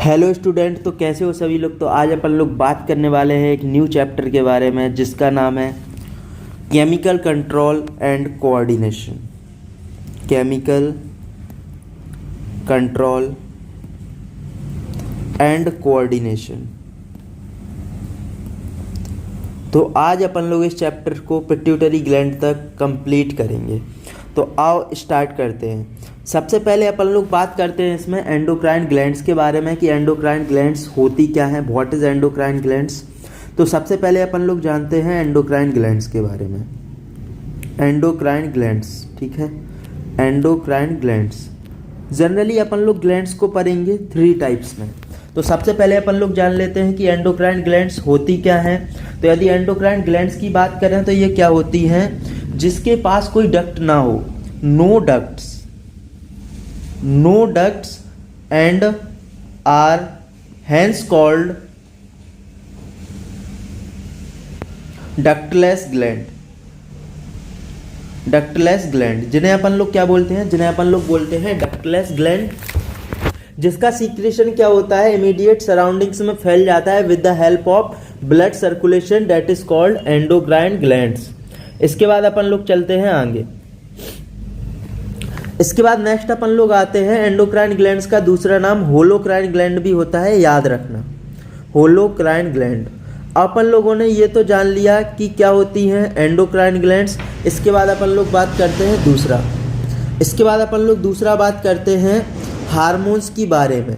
Hello student, तो कैसे हो सभी लोग। तो आज अपन लोग बात करने वाले हैं एक न्यू चैप्टर के बारे में जिसका नाम है chemical control and coordination. Chemical control and coordination. तो आज अपन लोग इस चैप्टर को पिट्यूटरी ग्लैंड तक कंप्लीट करेंगे। तो आओ स्टार्ट करते हैं। सबसे पहले अपन लोग बात करते हैं इसमें एंडोक्राइन ग्लैंड्स के बारे में कि एंडोक्राइन ग्लैंड्स होती क्या हैं, व्हाट इज़ एंडोक्राइन ग्लैंड्स। तो सबसे पहले अपन लोग जानते हैं एंडोक्राइन ग्लैंड्स के बारे में। एंडोक्राइन ग्लैंड्स, ठीक है। एंडोक्राइन ग्लैंड्स जनरली अपन लोग ग्लैंड्स को पढ़ेंगे 3 टाइप्स में। तो सबसे पहले अपन लोग जान लेते हैं कि एंडोक्राइन ग्लैंड्स होती क्या हैं। तो यदि एंडोक्राइन ग्लैंड्स की बात करें तो ये क्या होती हैं, जिसके पास कोई डक्ट ना हो, no ducts and are hence called ductless gland, जिन्हें अपन लोग क्या बोलते हैं, डक्टलेस ग्लैंड, जिसका सीक्रेशन क्या होता है, इमीडिएट सराउंडिंग्स में फैल जाता है with the help of blood circulation, that is called endocrine glands. इसके बाद अपन लोग चलते हैं आगे। इसके बाद नेक्स्ट अपन लोग आते हैं एंडोक्राइन ग्लैंड्स का दूसरा नाम होलोक्राइन ग्लैंड भी होता है, याद रखना, होलोक्राइन ग्लैंड। अपन लोगों ने ये तो जान लिया कि क्या होती हैं एंडोक्राइन ग्लैंड्स। इसके बाद अपन लोग बात करते हैं दूसरा बात करते हैं हार्मोन्स की बारे में,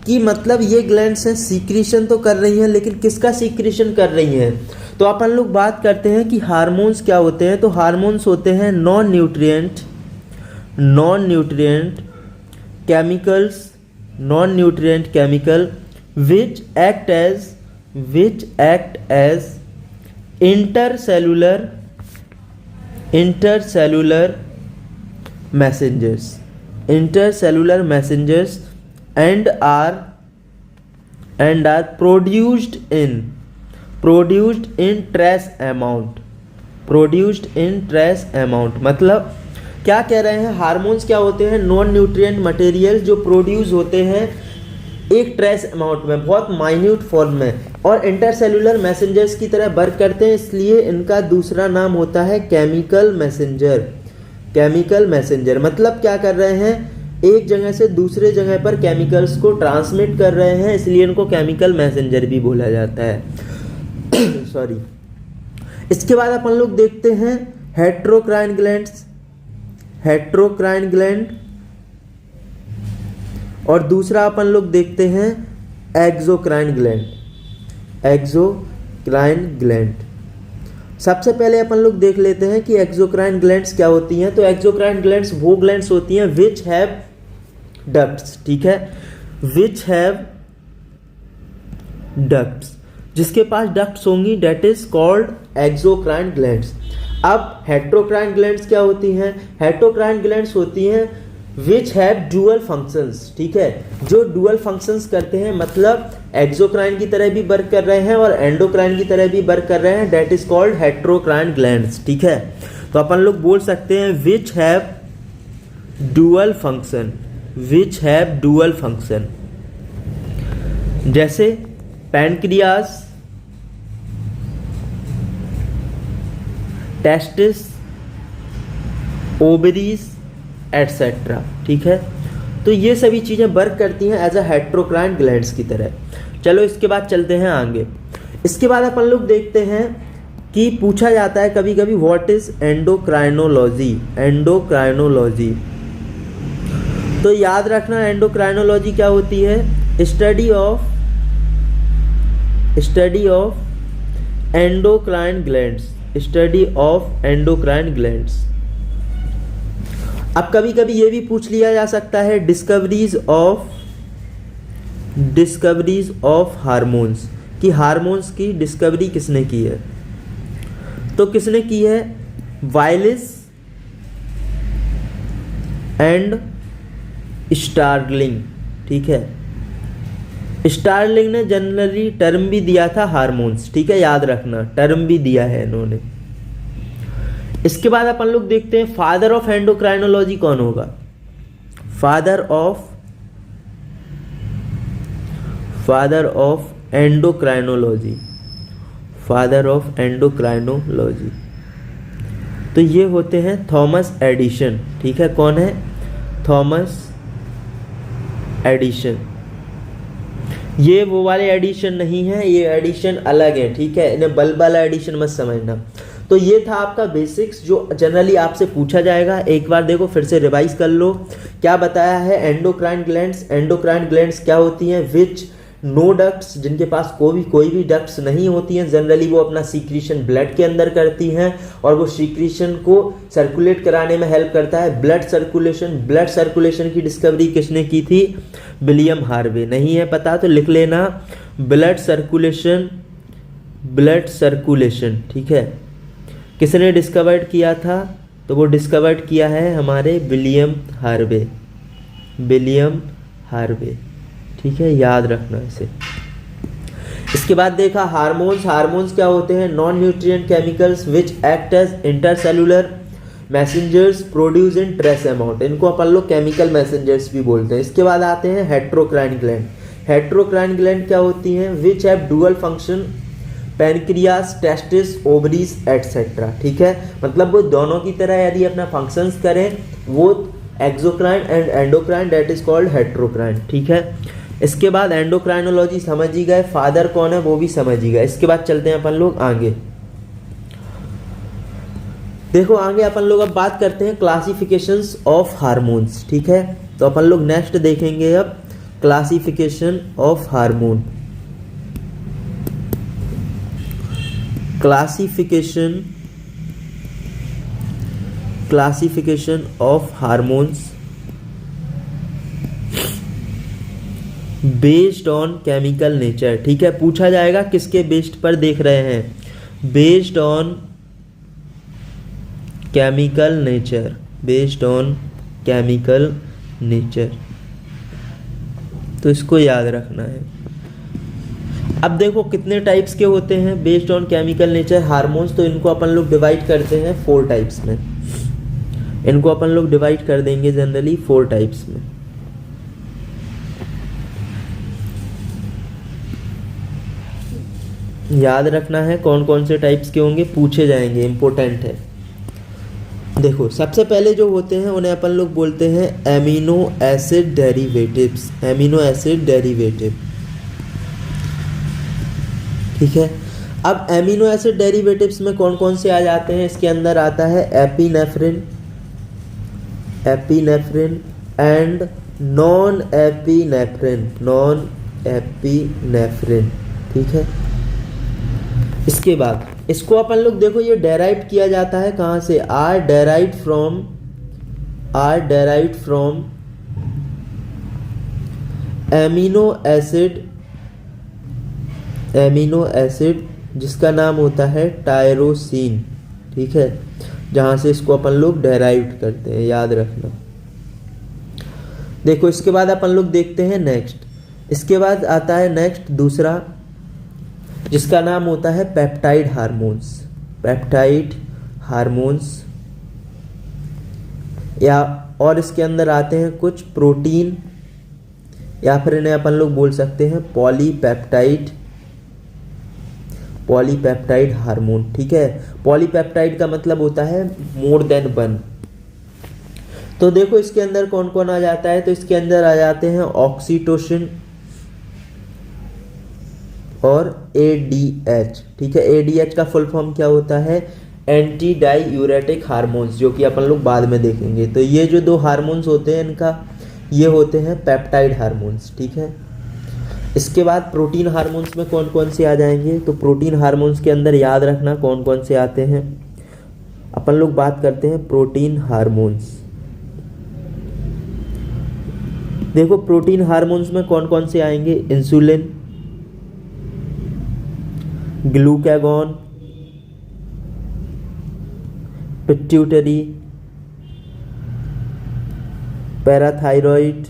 कि मतलब ये ग्लैंड्स हैं सीक्रेशन तो कर रही हैं, लेकिन किसका सीक्रेशन कर रही हैं। तो अपन लोग बात करते हैं कि हार्मोन्स क्या होते हैं। तो हार्मोन्स होते हैं non nutrient chemical which act as intercellular messengers and are produced in trace amount। मतलब क्या कह रहे हैं, हार्मोन्स क्या होते हैं, नॉन न्यूट्रिएंट मटेरियल जो प्रोड्यूस होते हैं एक ट्रेस अमाउंट में, बहुत माइन्यूट फॉर्म में, और इंटरसेलुलर मैसेंजर्स की तरह वर्क करते हैं, इसलिए इनका दूसरा नाम होता है केमिकल मैसेंजर। मतलब क्या कर रहे हैं, एक जगह से दूसरे जगह पर केमिकल्स को ट्रांसमिट कर रहे हैं, इसलिए इनको केमिकल मैसेंजर भी बोला जाता है। सॉरी। इसके बाद अपन लोग देखते हैं हेट्रोक्राइन ग्लैंड, और दूसरा अपन लोग देखते हैं एक्सोक्राइन ग्लैंड। सबसे पहले अपन लोग देख लेते हैं कि एक्सोक्राइन ग्लैंड्स क्या होती हैं। तो एक्सोक्राइन ग्लैंड्स वो ग्लैंड्स होती हैं विच हैव डक्ट्स, ठीक है, विच हैव डक्ट्स, जिसके पास डक्ट्स होंगी, that is called exocrine glands. अब हेट्रोक्राइन ग्लैंड्स क्या होती हैं, हेट्रोक्राइन ग्लैंड्स होती हैं विच हैव डुअल फंक्शंस, ठीक है, जो डुअल फंक्शंस करते हैं, मतलब एक्सोक्राइन की तरह भी वर्क कर रहे हैं और एंडोक्राइन की तरह भी वर्क कर रहे हैं, that is called heterocrine glands, ठीक है। तो अपन लोग बोल सकते हैं विच हैव डुअल फंक्शन, जैसे पैनक्रियाज, टेस्टिस, ओवरीज एटसेट्रा, ठीक है। तो ये सभी चीज़ें वर्क करती हैं एज अ हेट्रोक्राइन ग्लैंड्स की तरह। चलो इसके बाद चलते हैं आगे। इसके बाद अपन लोग देखते हैं कि पूछा जाता है कभी कभी व्हाट इज एंडोक्राइनोलॉजी। तो याद रखना एंडोक्राइनोलॉजी क्या होती है, स्टडी ऑफ एंडोक्राइन ग्लैंड्स। अब कभी कभी ये भी पूछ लिया जा सकता है डिस्कवरीज ऑफ हार्मोन्स, कि हार्मोन्स की डिस्कवरी किसने की है। तो किसने की है, वायलिस एंड स्टार्लिंग, ठीक है। स्टार्लिंग ने जनरली टर्म भी दिया था हार्मोन्स, ठीक है, याद रखना, टर्म भी दिया है इन्होंने। इसके बाद अपन लोग देखते हैं फादर ऑफ एंडोक्राइनोलॉजी कौन होगा। Father of father of endocrinology, father of endocrinology. तो ये होते हैं थॉमस एडिशन। ठीक है, कौन है? Thomas Edison. ये वो वाले एडिशन नहीं है, ये एडिशन अलग है। ठीक है, इन्हें बल्ब वाला एडिशन मत समझना। तो ये था आपका बेसिक्स जो जनरली आपसे पूछा जाएगा। एक बार देखो फिर से रिवाइज कर लो। क्या बताया है? Endocrine glands. एंडोक्राइन ग्लैंड्स क्या होती हैं? विच नो डक्ट्स, जिनके पास कोई भी डक्ट्स नहीं होती हैं। जनरली वो अपना सीक्रीशन ब्लड के अंदर करती हैं और वो सीक्रीशन को सर्कुलेट कराने में हेल्प करता है ब्लड सर्कुलेशन। ब्लड सर्कुलेशन की डिस्कवरी किसने की थी? William Harvey. नहीं है पता तो लिख लेना, ब्लड सर्कुलेशन, ब्लड सर्कुलेशन। ठीक है, किसने डिस्कवर्ड किया था? तो वो डिस्कवर्ड किया है हमारे विलियम हार्वे, विलियम हार्वे। ठीक है, याद रखना इसे। इसके बाद देखा हार्मोन्स। हार्मोन्स क्या होते हैं? Non nutrient chemicals which act as intercellular messengers produce in trace amount. इनको अपन लोग केमिकल मैसेंजर्स भी बोलते हैं। इसके बाद आते हैं हेट्रोक्राइन ग्लैंड। हेट्रोक्राइन ग्लैंड क्या होती हैं? Which have dual function, pancreas, testis, ovaries etcetera. ठीक है, मतलब वो दोनों की तरह यदि अपना फंक्शंस करें, वो exocrine and endocrine, that is called heterocrine. ठीक है, इसके बाद एंडोक्राइनोलॉजी समझ ही गए, फादर कौन है वो भी समझ ही गए। इसके बाद चलते हैं अपन लोग आगे। देखो आगे अपन लोग अब बात करते हैं क्लासिफिकेशंस ऑफ हार्मोन्स। ठीक है, तो अपन लोग नेक्स्ट देखेंगे अब classification of hormone. Classification of hormones based on chemical nature. ठीक है, पूछा जाएगा किसके बेस्ड पर देख रहे हैं? Based on chemical nature, based on chemical nature. तो इसको याद रखना है। अब देखो कितने टाइप्स के होते हैं based on chemical nature hormones. तो इनको अपन लोग डिवाइड करते हैं 4 टाइप्स में। इनको अपन लोग डिवाइड कर देंगे जनरली 4 टाइप्स में। याद रखना है कौन कौन से टाइप्स के होंगे, पूछे जाएंगे, इंपॉर्टेंट है। देखो सबसे पहले जो होते हैं उन्हें अपन लोग बोलते हैं amino acid derivatives. Amino acid derivative. ठीक है, अब एमिनो एसिड डेरिवेटिव्स में कौन कौन से आ जाते हैं? इसके अंदर आता है epinephrine, epinephrine and non epinephrine, non epinephrine. ठीक है, इसके बाद इसको अपन लोग देखो ये डेराइव किया जाता है कहाँ से? Are derived from amino acid जिसका नाम होता है टायरोसिन। ठीक है, जहाँ से इसको अपन लोग डेराइव करते हैं, याद रखना। देखो इसके बाद अपन लोग देखते हैं नेक्स्ट। इसके बाद आता है नेक्स्ट दूसरा, जिसका नाम होता है पेप्टाइड हार्मोन्स। पेप्टाइड हार्मोन्स या और इसके अंदर आते हैं कुछ प्रोटीन, या फिर इन्हें अपन लोग बोल सकते हैं पॉलीपेप्टाइड हार्मोन। ठीक है, पॉलीपेप्टाइड का मतलब होता है मोर देन 1। तो देखो इसके अंदर कौन कौन आ जाता है? तो इसके अंदर आ जाते हैं ऑक्सीटोसिन और ADH। ठीक है, ADH का फुल फॉर्म क्या होता है? एंटी डाईयूरेटिक हार्मोन्स, जो कि अपन लोग बाद में देखेंगे। तो ये जो 2 हार्मोन्स होते हैं इनका ये होते हैं पेप्टाइड हार्मोन्स। ठीक है, इसके बाद प्रोटीन हार्मोन्स में कौन कौन से आ जाएंगे? तो प्रोटीन हार्मोन्स के अंदर याद रखना कौन कौन से आते हैं। अपन लोग बात करते हैं प्रोटीन हार्मोन्स। देखो प्रोटीन हार्मोन्स में कौन कौन से आएंगे? Insulin, glucagon, pituitary, parathyroid,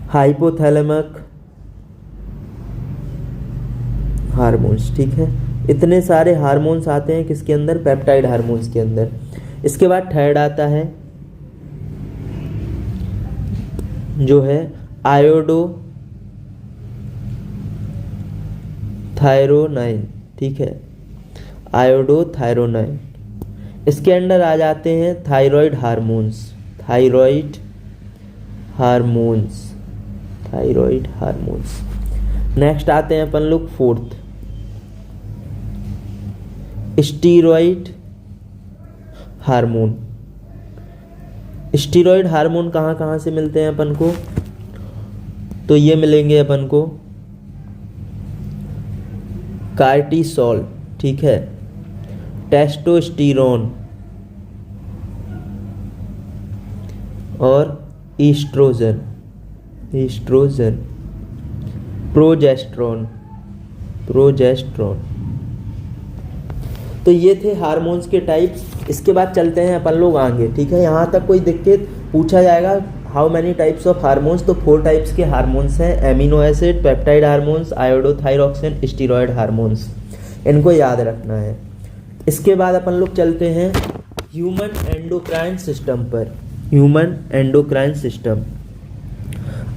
hypothalamus hormones. ठीक है, इतने सारे हार्मोन्स आते हैं किसके अंदर? पेप्टाइड हार्मोन्स के अंदर। इसके बाद थर्ड आता है जो है आयोडो थायरोनाइन, ठीक है, आयोडोथायरोनाइन। इसके अंदर आ जाते हैं thyroid hormones, thyroid hormones, thyroid hormones. Next आते हैं अपन लोग fourth, steroid hormone. Steroid hormone कहाँ कहाँ से मिलते हैं अपन को? तो ये मिलेंगे अपन को कार्टिसोल, ठीक है, टेस्टोस्टेरोन और ईस्ट्रोजन, प्रोजेस्टेरोन, तो ये थे हार्मोन्स के टाइप्स। इसके बाद चलते हैं अपन लोग आगे, ठीक है। यहाँ तक कोई दिक्कत पूछा जाएगा how many types of hormones, तो 4 टाइप्स के हार्मोन्स हैं, amino acid, peptide hormones, iodothyroxine, steroid hormones, इनको याद रखना है। इसके बाद अपन लोग चलते हैं ह्यूमन एंडोक्राइन सिस्टम पर, ह्यूमन एंडोक्राइन सिस्टम।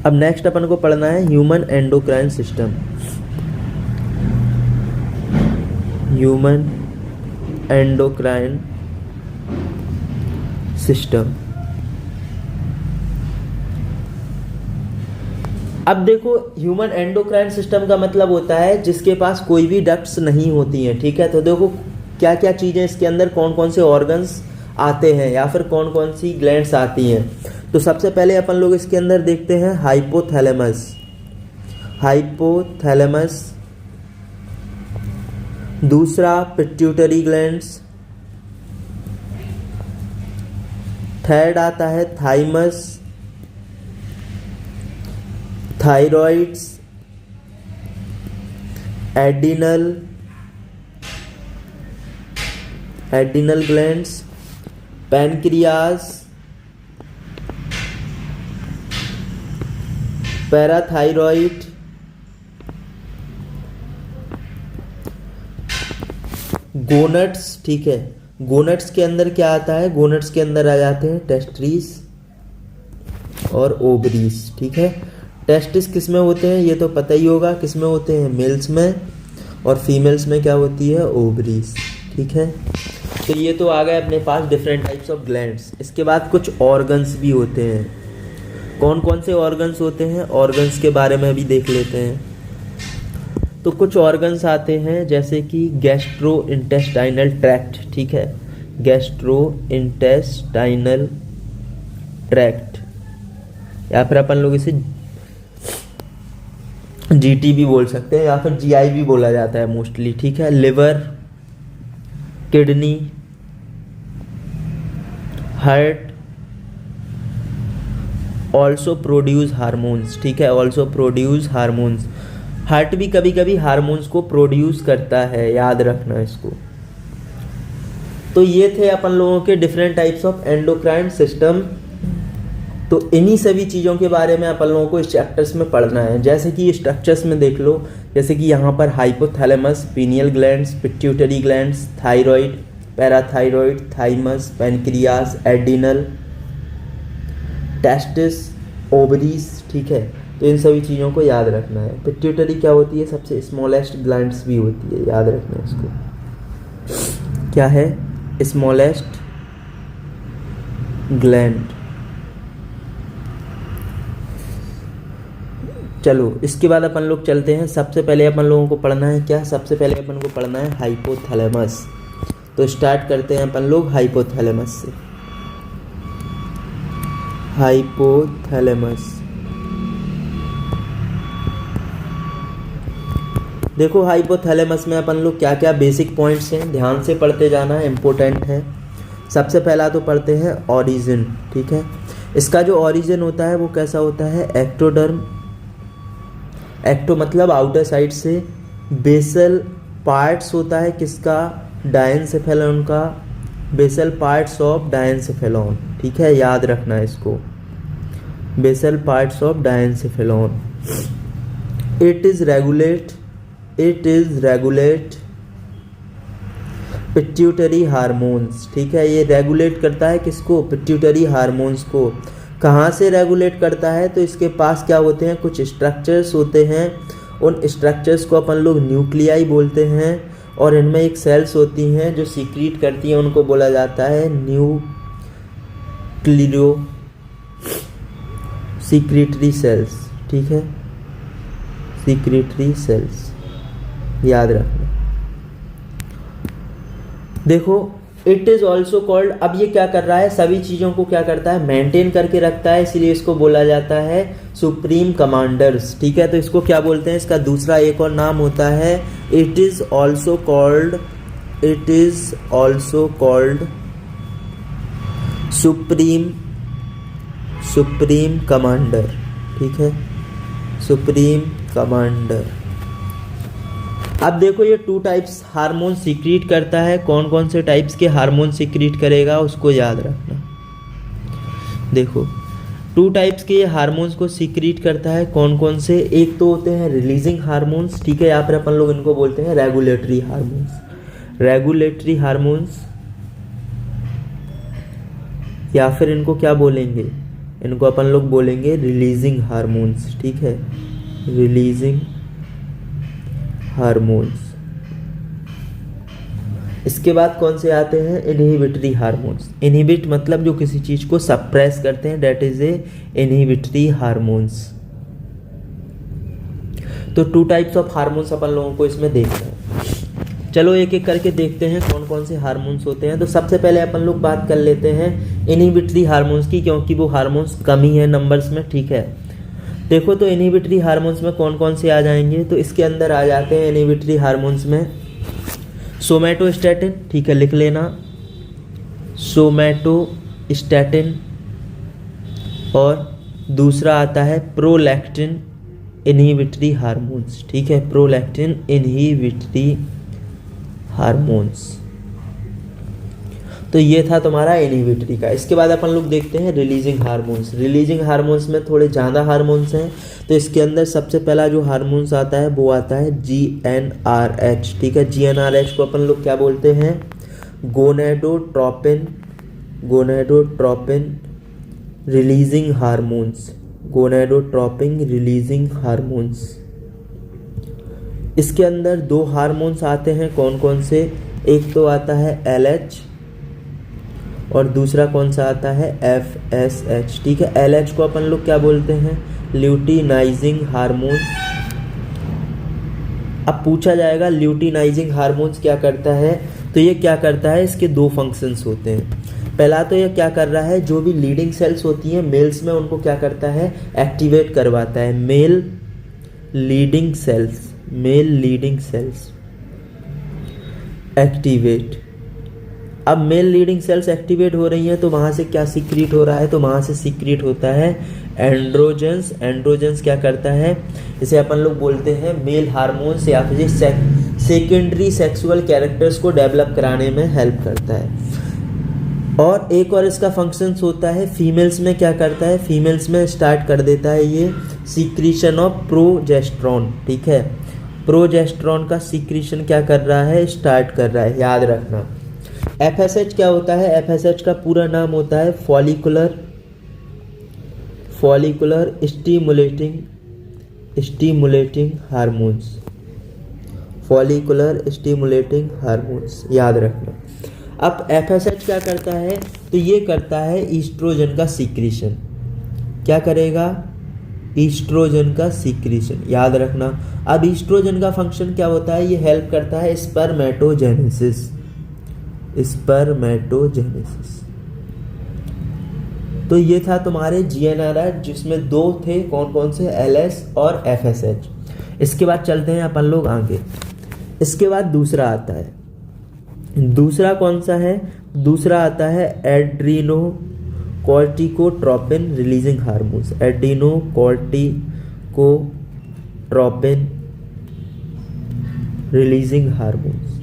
अब नेक्स्ट अपन को पढ़ना है human endocrine system, human endocrine system. अब देखो ह्यूमन एंडोक्राइन सिस्टम का मतलब होता है जिसके पास कोई भी डक्ट्स नहीं होती हैं, ठीक है। तो देखो क्या क्या चीज़ें इसके अंदर, कौन कौन से ऑर्गन्स आते हैं या फिर कौन कौन सी ग्लैंड्स आती हैं। तो सबसे पहले अपन लोग इसके अंदर देखते हैं हाइपोथैलेमस, हाइपोथैलेमस। दूसरा पिट्यूटरी ग्लैंड्स। थर्ड आता है thymus, thyroids, adrenal glands, pancreas, parathyroid, gonads, ठीक है। गोनट्स के अंदर क्या आता है? गोनट्स के अंदर आ जाते हैं टेस्ट्रीज और ओवरीज, ठीक है। टेस्टिस किस में होते हैं ये तो पता ही होगा, किस में होते हैं? मेल्स में, और फीमेल्स में क्या होती है? ओवरीज, ठीक है। तो ये तो आ गए अपने पास डिफरेंट टाइप्स ऑफ ग्लैंड्स। इसके बाद कुछ ऑर्गन्स भी होते हैं। कौन कौन से ऑर्गन्स होते हैं? ऑर्गन्स के बारे में भी देख लेते हैं। तो कुछ ऑर्गन्स आते हैं जैसे कि गैस्ट्रो इंटेस्टाइनल ट्रैक्ट, ठीक है, गैस्ट्रो इंटेस्टाइनल ट्रैक्ट, या फिर अपन लोग इसे जीटी भी बोल सकते हैं या फिर जीआई भी बोला जाता है मोस्टली, ठीक है। Liver, kidney, heart also produce hormones, ठीक है, ऑल्सो प्रोड्यूस हार्मोन्स। हार्ट भी कभी कभी हार्मोन्स को प्रोड्यूस करता है, याद रखना इसको। तो ये थे अपन लोगों के different types of endocrine system. तो इन्हीं सभी चीज़ों के बारे में अपन लोगों को इस चैप्टर्स में पढ़ना है। जैसे कि स्ट्रक्चर्स में देख लो, जैसे कि यहाँ पर hypothalamus, pineal glands, pituitary glands, thyroid, parathyroid, thymus, pancreas, adrenal, testis, ovaries, ठीक है। तो इन सभी चीज़ों को याद रखना है। पिट्यूटरी क्या होती है? सबसे स्मॉलेस्ट ग्लैंड्स भी होती है, याद रखना है इसको। क्या है? Smallest gland. चलो इसके बाद अपन लोग चलते हैं। सबसे पहले अपन लोगों को पढ़ना है क्या? सबसे पहले अपन को पढ़ना है हाइपोथैलेमस। तो स्टार्ट करते हैं अपन लोग हाइपोथैलेमस से। हाइपोथैलेमस, देखो हाइपोथैलेमस में अपन लोग क्या क्या बेसिक पॉइंट्स हैं, ध्यान से पढ़ते जाना है, इम्पोर्टेंट है। सबसे पहला तो पढ़ते हैं ओरिजिन, ठीक है। इसका जो ओरिजिन होता है वो कैसा होता है? एक्टोडर्म, एक्टो मतलब आउटर साइड से, बेसल पार्ट्स होता है किसका? डायनसेफेलॉन का, बेसल पार्ट्स ऑफ डायनसेफेलॉन, ठीक है, याद रखना है इसको, basal parts of diencephalon. It is regulate pituitary hormones, ठीक है। ये रेगुलेट करता है किसको? पिट्यूटरी हार्मोन्स को। कहाँ से रेगुलेट करता है, तो इसके पास क्या होते हैं, कुछ स्ट्रक्चर्स होते हैं। उन स्ट्रक्चर्स को अपन लोग न्यूक्लियाई बोलते हैं, और इनमें एक सेल्स होती हैं जो सीक्रेट करती हैं, उनको बोला जाता है न्यूक्लियो सीक्रेटरी सेल्स। ठीक है, सीक्रेटरी सेल्स याद रखना। देखो इट इज ऑल्सो कॉल्ड, अब ये क्या कर रहा है, सभी चीज़ों को क्या करता है, मेंटेन करके रखता है, इसलिए इसको बोला जाता है सुप्रीम कमांडर्स। ठीक है, तो इसको क्या बोलते हैं, इसका दूसरा एक और नाम होता है it is also called supreme commander. ठीक है, सुप्रीम कमांडर। अब देखो ये 2 टाइप्स हार्मोन सीक्रेट करता है, कौन कौन से टाइप्स के हार्मोन सीक्रेट करेगा उसको याद रखना। देखो 2 टाइप्स के ये हार्मोन्स को सीक्रेट करता है, कौन कौन से, एक तो होते हैं रिलीजिंग हार्मोन्स। ठीक है, यहाँ पर अपन लोग इनको बोलते हैं रेगुलेटरी हार्मोन्स, या फिर इनको क्या बोलेंगे, इनको अपन लोग बोलेंगे रिलीजिंग हार्मोन्स। ठीक है, रिलीजिंग हार्मोन्स। इसके बाद कौन से आते हैं, इनहिबिटरी हार्मोन्स। इनहिबिट मतलब जो किसी चीज को सप्रेस करते हैं, that is a inhibitory hormones. तो 2 टाइप्स ऑफ हार्मोन्स अपन लोगों को इसमें देखना है। चलो एक एक करके देखते हैं कौन कौन से हार्मोन्स होते हैं। तो सबसे पहले अपन लोग बात कर लेते हैं इनहिबिटरी हार्मोन्स की, क्योंकि वो हार्मोन्स कम ही है नंबर्स में। ठीक है, देखो तो इनहिबिटरी हार्मोन्स में कौन कौन से आ जाएंगे, तो इसके अंदर आ जाते हैं इनहिबिटरी हार्मोन्स में सोमैटोस्टैटिन। ठीक है, लिख लेना, सोमैटोस्टैटिन। और दूसरा आता है प्रोलैक्टिन इनहिबिटरी हार्मोन्स। ठीक है, प्रोलैक्टिन इनहिबिटरी हार्मोन्स। तो ये था तुम्हारा इनहिबिटरी का। इसके बाद अपन लोग देखते हैं रिलीजिंग हार्मोन्स। रिलीजिंग हार्मोन्स में थोड़े ज़्यादा हार्मोन्स हैं, तो इसके अंदर सबसे पहला जो हार्मोन्स आता है वो आता है GnRH। ठीक है, GnRH को अपन लोग क्या बोलते हैं, gonadotropin releasing hormones, gonadotropin releasing hormones. इसके अंदर 2 हार्मोन्स आते हैं, कौन कौन से, एक तो आता है LH और दूसरा कौन सा आता है FSH। ठीक है, LH को अपन लोग क्या बोलते हैं, ल्यूटिनाइजिंग हार्मोन्स। अब पूछा जाएगा ल्यूटिनाइजिंग हार्मोन्स क्या करता है, तो ये क्या करता है, इसके 2 फंक्शंस होते हैं। पहला तो ये क्या कर रहा है, जो भी लीडिंग सेल्स होती हैं मेल्स में, उनको क्या करता है, एक्टिवेट करवाता है। Male Leydig cells activate. अब मेल लीडिंग सेल्स एक्टिवेट हो रही हैं, तो वहाँ से क्या सीक्रेट हो रहा है, तो वहाँ से सीक्रेट होता है एंड्रोजन्स। एंड्रोजन्स क्या करता है, इसे अपन लोग बोलते हैं मेल हार्मोन्स, या फिर सेकेंडरी सेक्सुअल कैरेक्टर्स को डेवलप कराने में हेल्प करता है। और एक और इसका फंक्शंस होता है फीमेल्स में, क्या करता है, फीमेल्स में स्टार्ट कर देता है ये सीक्रेशन ऑफ प्रोजेस्टेरॉन। ठीक है, प्रोजेस्टेरॉन का सीक्रेशन क्या कर रहा है, स्टार्ट कर रहा है, याद रखना। FSH क्या होता है, FSH का पूरा नाम होता है follicular stimulating hormones, follicular stimulating hormones, याद रखना। अब FSH क्या करता है, तो ये करता है ईस्ट्रोजन का सीक्रेशन। क्या करेगा, ईस्ट्रोजन का सीक्रेशन, याद रखना। अब ईस्ट्रोजन का फंक्शन क्या होता है, ये हेल्प करता है स्पर्मेटोजेनेसिस। तो ये था तुम्हारे GnRH, जिसमें 2 थे, कौन कौन से, LS और FSH। इसके बाद चलते हैं अपन लोग आगे। इसके बाद दूसरा आता है, दूसरा कौन सा है, दूसरा आता है adrenocorticotropin releasing hormones. Adrenocorticotropin releasing hormones.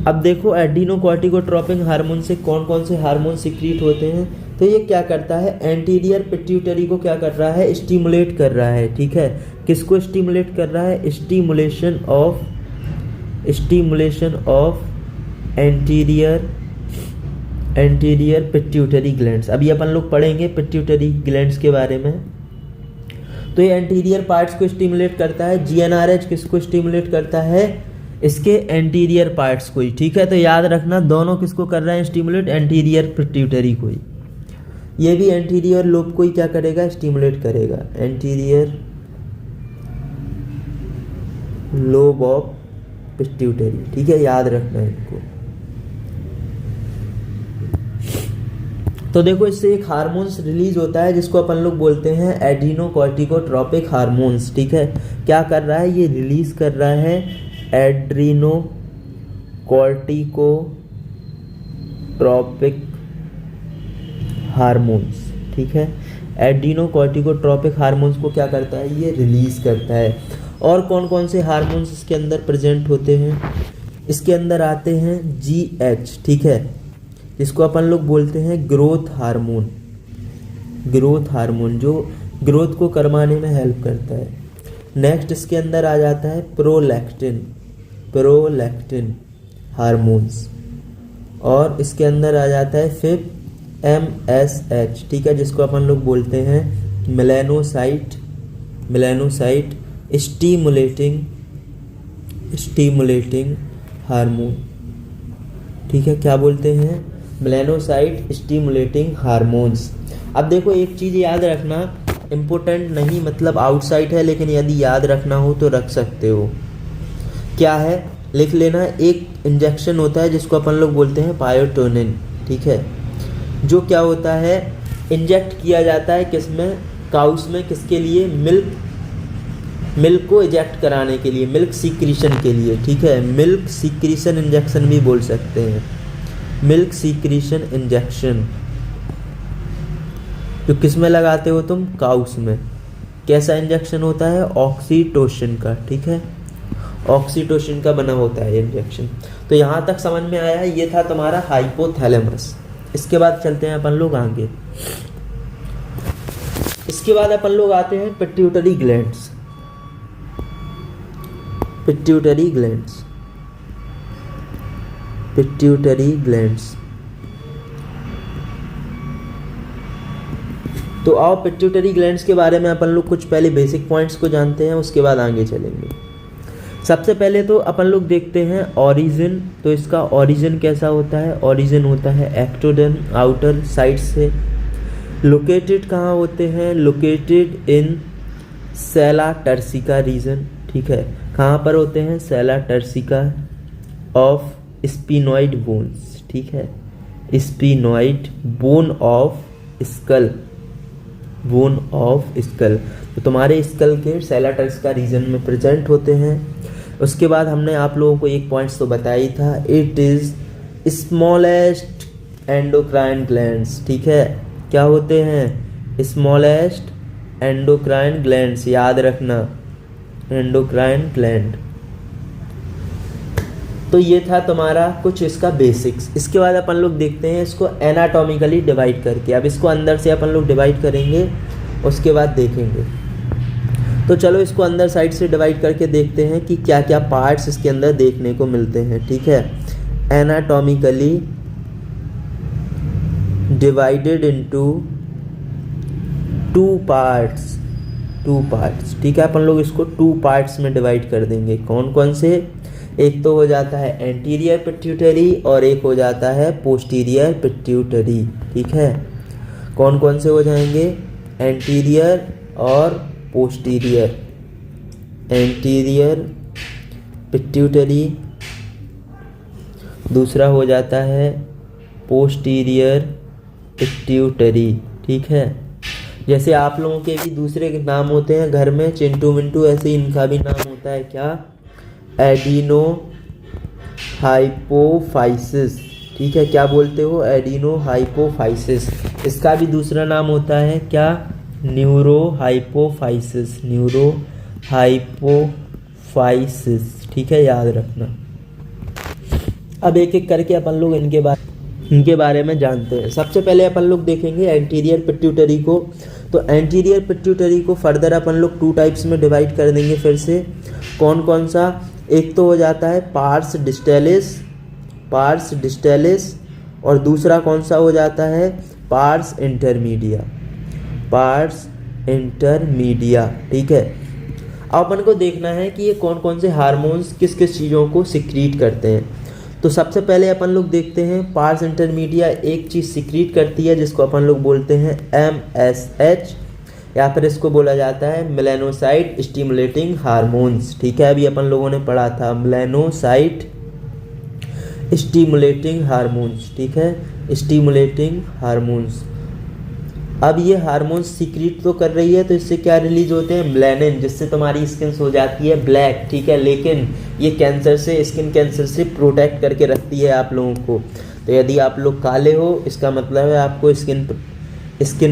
अब देखो एड्रीनोकॉर्टिकोट्रोपिन हार्मोन से कौन कौन से हार्मोन सीक्रेट होते हैं, तो ये क्या करता है, एंटीरियर पिट्यूटरी को क्या कर रहा है, स्टिमुलेट कर रहा है। ठीक है, किसको स्टिमुलेट कर रहा है, stimulation of anterior pituitary glands. अभी अपन लोग पढ़ेंगे पिट्यूटरी ग्लैंड्स के बारे में। तो ये एंटीरियर पार्ट्स को स्टिमुलेट करता है। जीएनआरएच किसको स्टिमुलेट करता है? इसके एंटीरियर पार्ट्स को ही, ठीक है। तो याद रखना दोनों किसको कर रहे हैं स्टिमुलेट? एंटीरियर पिट्यूटरी को ही। ये भी एंटीरियर लोब को ही क्या करेगा? स्टिमुलेट करेगा। एंटीरियर लोब ऑफ पिट्यूटरी, ठीक है, याद रखना है इनको। तो देखो इससे एक हार्मोन्स रिलीज होता है जिसको अपन लोग बोलते हैं एड्रीनोकॉर्टिकोट्रोपिक हार्मोन्स, ठीक है। क्या कर रहा है? ये रिलीज कर रहा है एड्रीनोकॉर्टिकोट्रोपिक हार्मोन्स, ठीक है। एड्रीनोकॉर्टिकोट्रोपिक हार्मोन्स को क्या करता है? ये रिलीज करता है। और कौन कौन से हार्मोन्स इसके अंदर प्रेजेंट होते हैं? इसके अंदर आते हैं GH, ठीक है, जिसको अपन लोग बोलते हैं ग्रोथ हार्मोन। ग्रोथ हार्मोन जो ग्रोथ को करवाने में हेल्प करता है। नेक्स्ट इसके अंदर आ जाता है प्रोलैक्टिन हार्मोन्स। और इसके अंदर आ जाता है फिर MSH, ठीक है, जिसको अपन लोग बोलते हैं मेलानोसाइट स्टिमुलेटिंग हार्मोन, ठीक है। क्या बोलते हैं? Melanocyte stimulating hormones. अब देखो एक चीज़ याद रखना, इम्पोर्टेंट नहीं मतलब आउटसाइड है, लेकिन यदि याद रखना हो तो रख सकते हो। क्या है? लिख लेना। एक इंजेक्शन होता है जिसको अपन लोग बोलते हैं पायोटोनिन, ठीक है, जो क्या होता है? इंजेक्ट किया जाता है किसमें? काउस में। किसके लिए? मिल्क को इजेक्ट कराने के लिए, मिल्क सीक्रीशन के लिए, ठीक है। मिल्क सीक्रीशन इंजेक्शन भी बोल सकते हैं। मिल्क सीक्रीशन इंजेक्शन जो किस में लगाते हो तुम? काउस में। कैसा इंजेक्शन होता है? ऑक्सीटोसिन का, ठीक है, ऑक्सीटोसिन का बना होता है इंजेक्शन। तो यहाँ तक समझ में आया? ये था तुम्हारा हाइपोथैलेमस। इसके बाद चलते हैं अपन लोग आगे। इसके बाद अपन लोग आते हैं पिट्यूटरी ग्लैंड्स। Pituitary glands. तो आओ पिट्यूटरी ग्लैंड्स के बारे में अपन लोग कुछ पहले बेसिक पॉइंट्स को जानते हैं, उसके बाद आगे चलेंगे। सबसे पहले तो अपन लोग देखते हैं ओरिजिन। तो इसका ओरिजिन कैसा होता है? ओरिजिन होता है एक्टोडर्म, आउटर साइड से। लोकेटेड कहाँ होते हैं? Located in sella turcica region, ठीक है। कहाँ पर होते हैं? Sella turcica of sphenoid bones, ठीक है, sphenoid bone of skull, bone of skull. तो तुम्हारे स्कल के सेला टर्सिका रीजन में प्रेजेंट होते हैं। उसके बाद हमने आप लोगों को एक पॉइंट्स तो बताया ही था, it is smallest endocrine glands, ठीक है। क्या होते हैं? स्मॉलेस्ट एंडोक्राइन ग्लैंड्स, याद रखना, एंडोक्राइन ग्लैंड। तो ये था तुम्हारा कुछ इसका बेसिक्स। इसके बाद अपन लोग देखते हैं इसको एनाटॉमिकली डिवाइड करके। अब इसको अंदर से अपन लोग डिवाइड करेंगे, उसके बाद देखेंगे। तो चलो इसको अंदर साइड से डिवाइड करके देखते हैं कि क्या क्या पार्ट्स इसके अंदर देखने को मिलते हैं, ठीक है। Anatomically divided into two parts, ठीक है। अपन लोग इसको 2 पार्ट्स में डिवाइड कर देंगे। कौन कौन से? एक तो हो जाता है एंटीरियर पिट्यूटरी और एक हो जाता है पोस्टीरियर पिट्यूटरी, ठीक है। कौन कौन से हो जाएंगे? एंटीरियर और पोस्टीरियर। एंटीरियर पिट्यूटरी, दूसरा हो जाता है पोस्टीरियर पिट्यूटरी, ठीक है। जैसे आप लोगों के भी दूसरे नाम होते हैं घर में, चिंटू मिंटू, ऐसे इनका भी नाम होता है क्या? एडिनो हाइपोफाइसिस, ठीक है। क्या बोलते हो? Adeno hypophysis. इसका भी दूसरा नाम होता है क्या? न्यूरो हाइपोफाइसिस, न्यूरो हाइपोफाइसिस, ठीक है, याद रखना। अब एक एक करके अपन लोग इनके बारे में जानते हैं। सबसे पहले अपन लोग देखेंगे एंटीरियर पिट्यूटरी को। तो एंटीरियर पिट्यूटरी को फर्दर अपन लोग 2 टाइप्स में डिवाइड कर देंगे फिर से। कौन कौन सा? एक तो हो जाता है पार्स डिस्टेलिस पार्स डिस्टैलिस, और दूसरा कौन सा हो जाता है, पार्स इंटरमीडिया, पार्स इंटरमीडिया। ठीक है, अब अपन को देखना है कि ये कौन कौन से हार्मोन्स किस किस चीज़ों को सिक्रीट करते हैं। तो सबसे पहले अपन लोग देखते हैं पार्स इंटरमीडिया एक चीज़ सिक्रीट करती है जिसको अपन लोग बोलते हैं MSH, या फिर इसको बोला जाता है मेलानोसाइट स्टिमुलेटिंग हार्मोन्स। ठीक है, अभी अपन लोगों ने पढ़ा था मेलानोसाइट स्टिमुलेटिंग हार्मोन्स। ठीक है, स्टिमुलेटिंग हार्मोन्स। अब ये हार्मोन्स सीक्रेट तो कर रही है, तो इससे क्या रिलीज होते हैं, मेलानिन, जिससे तुम्हारी स्किन हो जाती है ब्लैक। ठीक है, लेकिन ये कैंसर से, स्किन कैंसर से प्रोटेक्ट करके रखती है आप लोगों को। तो यदि आप लोग काले हो, इसका मतलब है आपको स्किन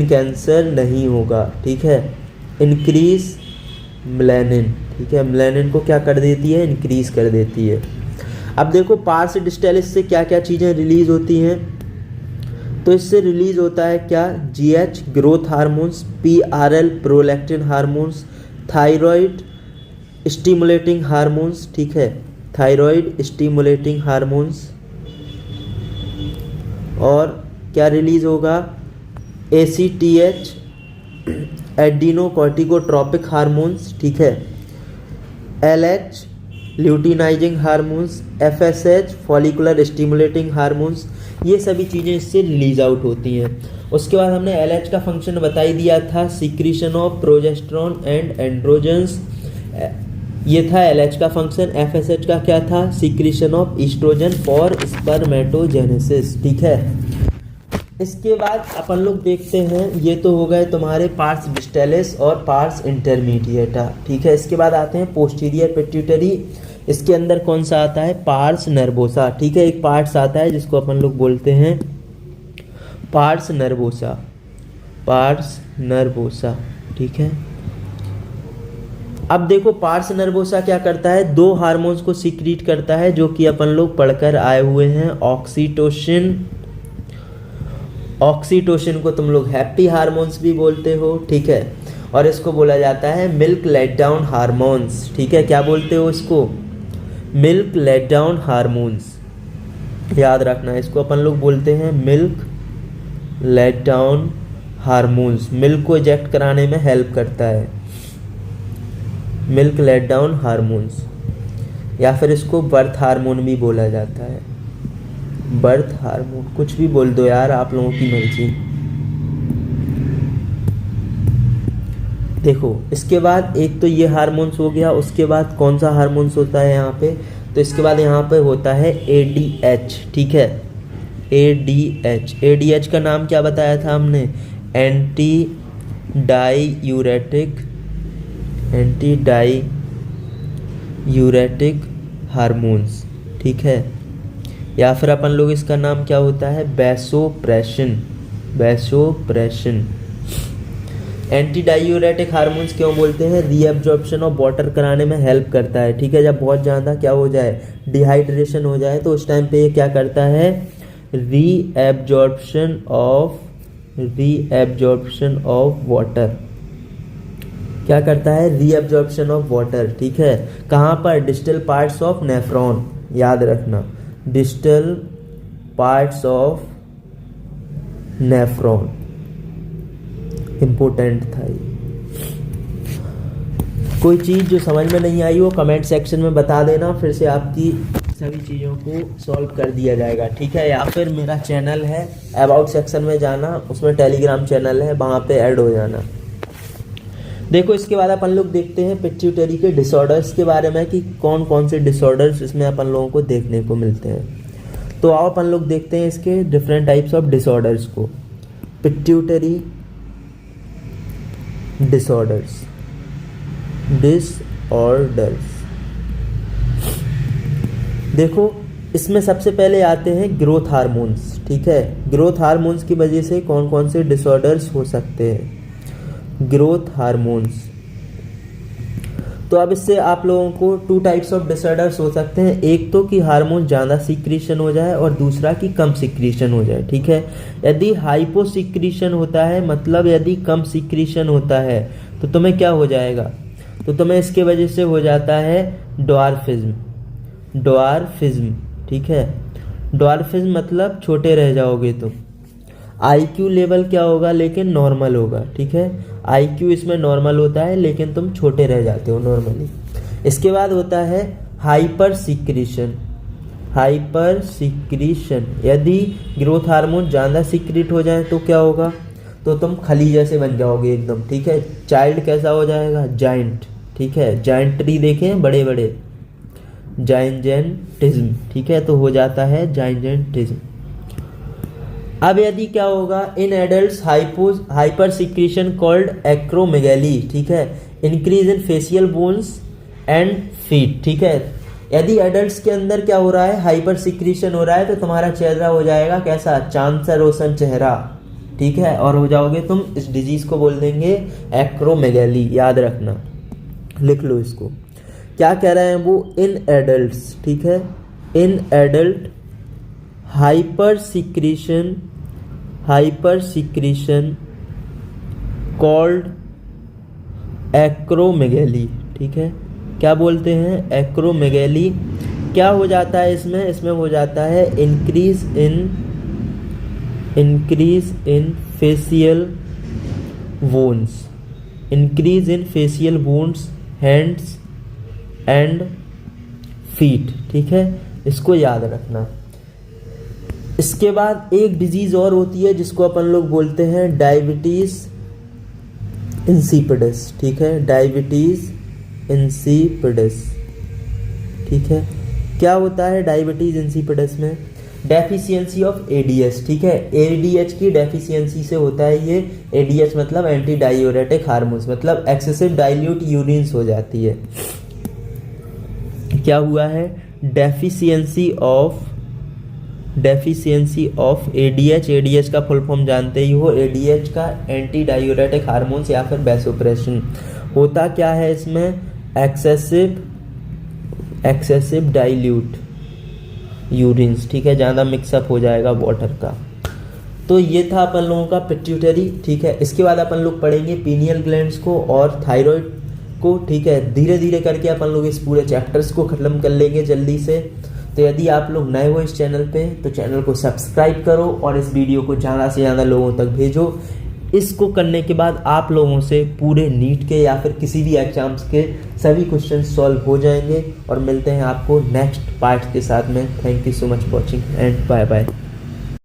कैंसर नहीं होगा। ठीक है, इंक्रीज मेलानिन। ठीक है, मेलानिन को क्या कर देती है, इंक्रीज कर देती है। अब देखो पार्स डिस्टैलिस से क्या क्या चीज़ें रिलीज होती हैं। तो इससे रिलीज होता है क्या, GH growth hormones, PRL prolactin hormones, thyroid stimulating hormones. ठीक है, थायराइड स्टिमुलेटिंग हार्मोन्स। और क्या रिलीज होगा, ACTH एडिनोकॉर्टिकोट्रोपिक हार्मोन्स। ठीक है, LH luteinising hormones, FSH follicular stimulating hormones. ये सभी चीज़ें इससे रिलीज आउट होती हैं। उसके बाद हमने LH का फंक्शन बता ही दिया था, secretion of progesterone and androgens, ये था LH का फंक्शन। FSH का क्या था, secretion of oestrogen for spermatogenesis. ठीक है, इसके बाद अपन लोग देखते हैं, ये तो हो गए तुम्हारे पार्स डिस्टैलिस और पार्स इंटरमीडिएटा। ठीक है, इसके बाद आते हैं पोस्टीरियर पिट्यूटरी। इसके अंदर कौन सा आता है, पार्स नर्वोसा। ठीक है, एक पार्ट्स आता है जिसको अपन लोग बोलते हैं पार्स नर्वोसा, पार्स नर्वोसा। ठीक है, अब देखो पार्स नर्वोसा क्या करता है, दो हार्मोन्स को सीक्रेट करता है जो कि अपन लोग पढ़कर आए हुए हैं, ऑक्सीटोसिन। ऑक्सीटोसिन को तुम लोग हैप्पी हार्मोन्स भी बोलते हो। ठीक है, और इसको बोला जाता है मिल्क लेट डाउन हार्मोन्स। ठीक है, क्या बोलते हो इसको, मिल्क लेट डाउन हार्मोन्स। याद रखना, इसको अपन लोग बोलते हैं milk let down hormones. Milk को इजेक्ट कराने में हेल्प करता है, मिल्क लेट डाउन हार्मोन्स। या फिर इसको बर्थ हार्मोन भी बोला जाता है, बर्थ हार्मोन, कुछ भी बोल दो यार, आप लोगों की मर्जी। देखो इसके बाद एक तो ये हार्मोन्स हो गया, उसके बाद कौन सा हार्मोन्स होता है यहाँ पे, तो इसके बाद यहाँ पे होता है ADH। ठीक है, ADH का नाम क्या बताया था हमने, एंटी डाईयूरेटिक हार्मोन्स। ठीक है, या फिर अपन लोग इसका नाम क्या होता है, वैसोप्रेसिन। एंटी डायूरेटिक हार्मोन्स क्यों बोलते हैं, रीअब्जॉर्प्शन ऑफ वाटर कराने में हेल्प करता है। ठीक है, जब बहुत ज़्यादा क्या हो जाए, डिहाइड्रेशन हो जाए, तो उस टाइम पे ये क्या करता है, रीअब्जॉर्प्शन ऑफ वाटर। क्या करता है, रीअब्जॉर्प्शन ऑफ वाटर। ठीक है, कहाँ पर, डिस्टल पार्ट्स ऑफ नेफ्रॉन। याद रखना, distal parts of nephron, important था ये। कोई चीज़ जो समझ में नहीं आई हो कमेंट सेक्शन में बता देना, फिर से आपकी सभी चीज़ों को सॉल्व कर दिया जाएगा। ठीक है, या फिर मेरा चैनल है, अबाउट सेक्शन में जाना, उसमें टेलीग्राम चैनल है, वहाँ पे ऐड हो जाना। देखो इसके बाद अपन लोग देखते हैं पिट्यूटरी के डिसऑर्डर्स के बारे में, कि कौन कौन से डिसऑर्डर्स इसमें अपन लोगों को देखने को मिलते हैं। तो आओ अपन लोग देखते हैं इसके डिफरेंट टाइप्स ऑफ डिसऑर्डर्स को। पिट्यूटरी डिसऑर्डर्स, देखो इसमें सबसे पहले आते हैं ग्रोथ हार्मोन्स। ठीक है, ग्रोथ हार्मोन्स की वजह से कौन कौन से डिसऑर्डर्स हो सकते हैं, ग्रोथ हार्मोन्स। तो अब इससे आप लोगों को टू टाइप्स ऑफ डिसऑर्डर्स हो सकते हैं, एक तो कि हार्मोन ज़्यादा सीक्रेशन हो जाए और दूसरा कि कम सीक्रेशन हो जाए। ठीक है, यदि हाइपो सीक्रेशन होता है, मतलब यदि कम सीक्रेशन होता है, तो तुम्हें क्या हो जाएगा, तो तुम्हें इसके वजह से हो जाता है ड्वार्फिज्म। ठीक है, डॉर्फिज्म मतलब छोटे रह जाओगे तुम। आईक्यू लेवल क्या होगा, लेकिन नॉर्मल होगा, ठीक है। आईक्यू इसमें नॉर्मल होता है, लेकिन तुम छोटे रह जाते हो नॉर्मली। इसके बाद होता है हाइपर सीक्रेशन। हाइपर सीक्रेशन, यदि ग्रोथ हार्मोन ज़्यादा सीक्रेट हो जाए तो क्या होगा, तो तुम खली जैसे बन जाओगे एकदम, ठीक है। चाइल्ड कैसा हो जाएगा, जाइंट, ठीक है। जाइंट ट्री देखे हैं, बड़े बड़े, जाइंजेंटिज्म, ठीक है, तो हो जाता है जाइंजेंटिज्म। अब यदि क्या होगा, in adults hyper secretion called acromegaly, ठीक है, increase in facial bones and feet, ठीक है। यदि एडल्ट्स के अंदर क्या हो रहा है, हाइपर सीक्रेशन हो रहा है, तो तुम्हारा चेहरा हो जाएगा कैसा, चांद सा रोशन चेहरा, ठीक है, और हो जाओगे तुम, इस डिजीज को बोल देंगे एक्रोमेगैली, याद रखना, लिख लो इसको। क्या कह रहे हैं वो, इन एडल्ट्स, ठीक है, in adult hyper secretion called acromegaly, ठीक है। क्या बोलते हैं, एक्रोमेगैली। क्या हो जाता है इसमें हो जाता है increase in facial वोन्स, increase in facial वोन्स, hands and feet, ठीक है, इसको याद रखना। इसके बाद एक डिजीज और होती है जिसको अपन लोग बोलते हैं डायबिटीज इंसिपिडस, ठीक है, डायबिटीज इंसिपिडस, ठीक है। क्या होता है डायबिटीज इंसिपिडस में, डेफिशिएंसी ऑफ एडीएच, ठीक है, एडीएच की डेफिशिएंसी से होता है ये। एडीएच मतलब एंटी डायूरेटिक हार्मोन्स, मतलब एक्सेसिव डाइल्यूट यूरिन्स हो जाती है। क्या हुआ है, डेफिशिएंसी ऑफ एडीएच। एडीएच का फुल फॉर्म जानते ही हो, एडीएच का एंटी डायूरेटिक हार्मोन्स या फिर वैसोप्रेशन। होता क्या है इसमें, एक्सेसिव डाइल्यूट यूरिन्स, ठीक है, ज़्यादा मिक्सअप हो जाएगा वाटर का। तो ये था अपन लोगों का पिट्यूटरी, ठीक है। इसके बाद अपन लोग पढ़ेंगे पीनियल ग्लैंड्स को और थायराइड को, ठीक है। धीरे धीरे करके अपन लोग इस पूरे चैप्टर्स को ख़त्म कर लेंगे जल्दी से। तो यदि आप लोग नए हो इस चैनल पे तो चैनल को सब्सक्राइब करो और इस वीडियो को ज़्यादा से ज़्यादा लोगों तक भेजो। इसको करने के बाद आप लोगों से पूरे नीट के या फिर किसी भी एग्जाम्स के सभी क्वेश्चन सॉल्व हो जाएंगे। और मिलते हैं आपको नेक्स्ट पार्ट के साथ में। Thank you so much watching and bye bye.